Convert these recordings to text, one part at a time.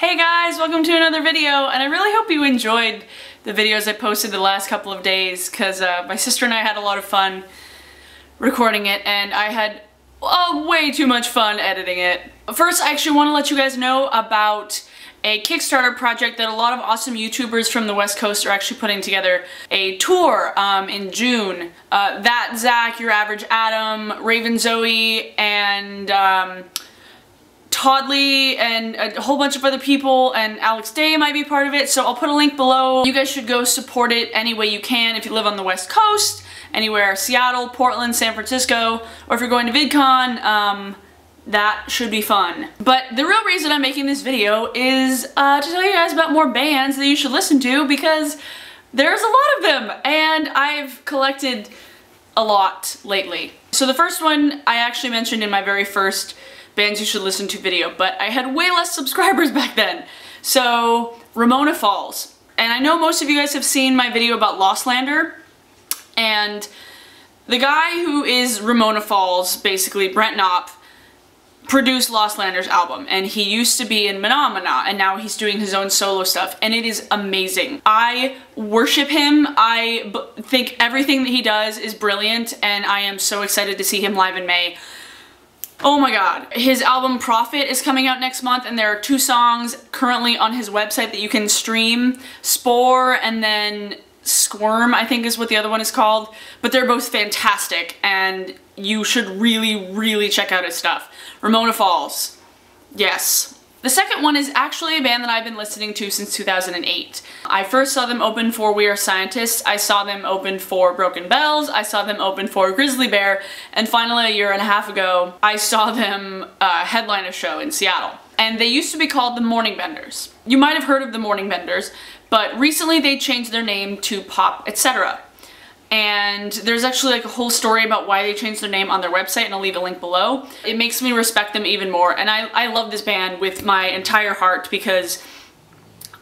Hey guys, welcome to another video, and I really hope you enjoyed the videos I posted the last couple of days because my sister and I had a lot of fun recording it, and I had way too much fun editing it. First, I actually want to let you guys know about a Kickstarter project that a lot of awesome YouTubers from the West Coast are actually putting together. A tour in June. That Zach, Your Average Adam, Raven Zoe, and Toddley, and a whole bunch of other people, and Alex Day might be part of it, so I'll put a link below. You guys should go support it any way you can if you live on the West Coast, anywhere, Seattle, Portland, San Francisco, or if you're going to VidCon, that should be fun. But the real reason I'm making this video is to tell you guys about more bands that you should listen to, because there's a lot of them, and I've collected a lot lately. So the first one I actually mentioned in my very first bands you should listen to video, but I had way less subscribers back then. So, Ramona Falls. And I know most of you guys have seen my video about Lostlander, and the guy who is Ramona Falls, basically Brent Knopp, produced Lostlander's album, and he used to be in Mana, and now he's doing his own solo stuff, and it is amazing. I worship him. I think everything that he does is brilliant, and I am so excited to see him live in May. Oh my god. His album Profit is coming out next month, and there are 2 songs currently on his website that you can stream. Spore and then Squirm, I think is what the other one is called. But they're both fantastic, and you should really check out his stuff. Ramona Falls. Yes. The second one is actually a band that I've been listening to since 2008. I first saw them open for We Are Scientists, I saw them open for Broken Bells, I saw them open for Grizzly Bear, and finally a year and a half ago, I saw them headline a show in Seattle. And they used to be called the Morning Benders. You might have heard of the Morning Benders, but recently they changed their name to Pop Etc. And there's actually like a whole story about why they changed their name on their website, and I'll leave a link below. It makes me respect them even more, and I love this band with my entire heart because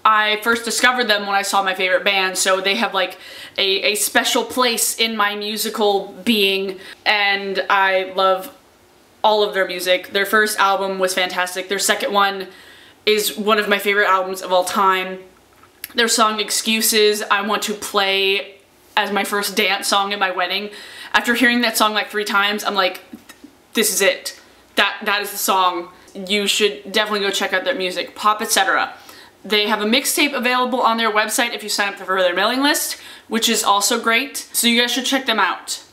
I first discovered them when I saw my favorite band, so they have like a special place in my musical being, and I love all of their music. Their first album was fantastic. Their second one is one of my favorite albums of all time. Their song Excuses, I want to play as my first dance song at my wedding. After hearing that song like 3 times, I'm like, this is it. That is the song. You should definitely go check out their music. Pop Etc. They have a mixtape available on their website if you sign up for their mailing list, which is also great. So you guys should check them out.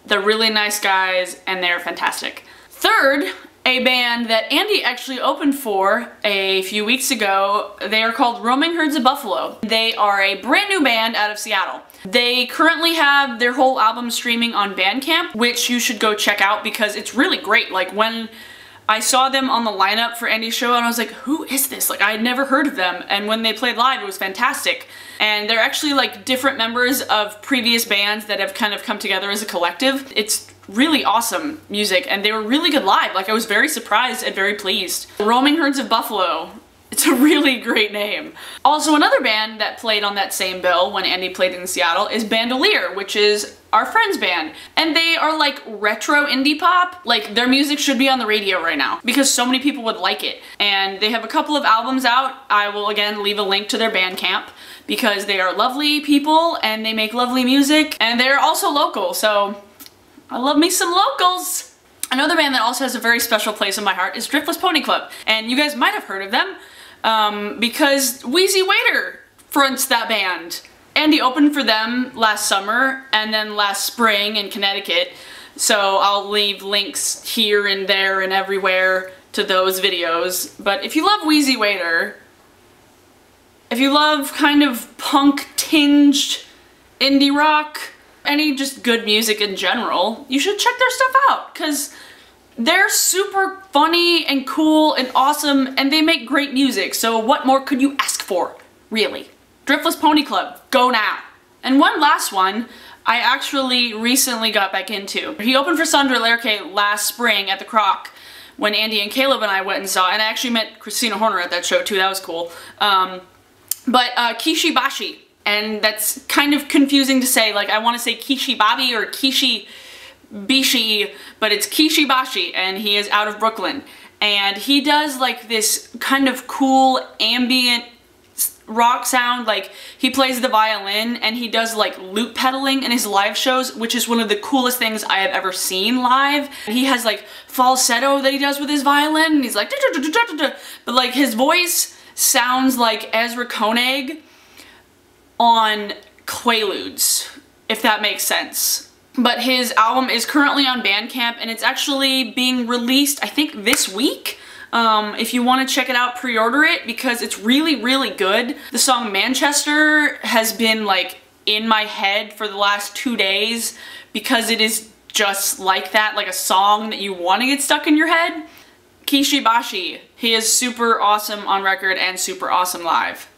They're really nice guys, and they're fantastic. Third, a band that Andy actually opened for a few weeks ago. They are called Roaming Herds of Buffalo. They are a brand new band out of Seattle. They currently have their whole album streaming on Bandcamp, which you should go check out because it's really great. Like, when I saw them on the lineup for Andy's show, and I was like, who is this? Like, I had never heard of them, and when they played live, it was fantastic. And they're actually like different members of previous bands that have kind of come together as a collective. It's really awesome music, and they were really good live. Like, I was very surprised and very pleased. Roaming Herds of Buffalo. It's a really great name. Also, another band that played on that same bill when Andy played in Seattle is Bandolier, which is our friend's band. And they are like retro indie pop. Like, their music should be on the radio right now because so many people would like it. And they have a couple of albums out. I will again leave a link to their Bandcamp because they are lovely people and they make lovely music, and they're also local, so I love me some locals. Another band that also has a very special place in my heart is Driftless Pony Club, and you guys might have heard of them because Wheezy Waiter fronts that band. Andy opened for them last summer and then last spring in Connecticut, so I'll leave links here and there and everywhere to those videos. But if you love Wheezy Waiter, if you love kind of punk-tinged indie rock, any just good music in general, you should check their stuff out because they're super funny and cool and awesome, and they make great music, so what more could you ask for, really? Driftless Pony Club, go now. And one last one I actually recently got back into. He opened for Sandra Lerche last spring at the Croc when Andy and Caleb and I went and saw, and I actually met Christina Horner at that show too, that was cool. Kishi Bashi, and that's kind of confusing to say. Like, I want to say Kishi Bobby or Kishi Bishi, but it's Kishi Bashi, and he is out of Brooklyn. and he does like this kind of cool ambient rock sound. Like, he plays the violin and he does like loop pedaling in his live shows, which is one of the coolest things I have ever seen live. He has like falsetto that he does with his violin, and he's like but like his voice sounds like Ezra Koenig on Quaaludes, if that makes sense. But his album is currently on Bandcamp, and it's actually being released, I think, this week. If you want to check it out, pre-order it, because it's really, really good. The song Manchester has been like in my head for the last 2 days because it is just like that, like a song that you want to get stuck in your head. Kishi Bashi. He is super awesome on record and super awesome live.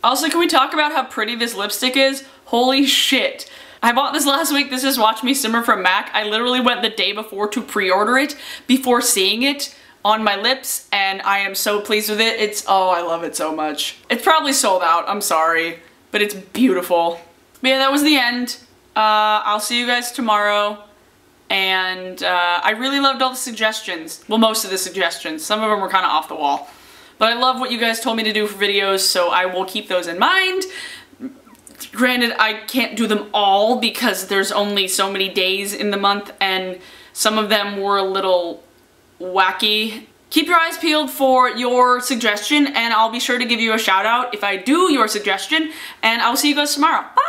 Also, can we talk about how pretty this lipstick is? Holy shit. I bought this last week. This is Watch Me Simmer from MAC. I literally went the day before to pre-order it before seeing it on my lips, and I am so pleased with it. Oh, I love it so much. It's probably sold out, I'm sorry, but it's beautiful. But yeah, that was the end. I'll see you guys tomorrow, and I really loved all the suggestions. Well, most of the suggestions. Some of them were kind of off the wall. But I love what you guys told me to do for videos, so I will keep those in mind. Granted, I can't do them all because there's only so many days in the month, and some of them were a little wacky. Keep your eyes peeled for your suggestion, and I'll be sure to give you a shout out if I do your suggestion, and I'll see you guys tomorrow. Bye!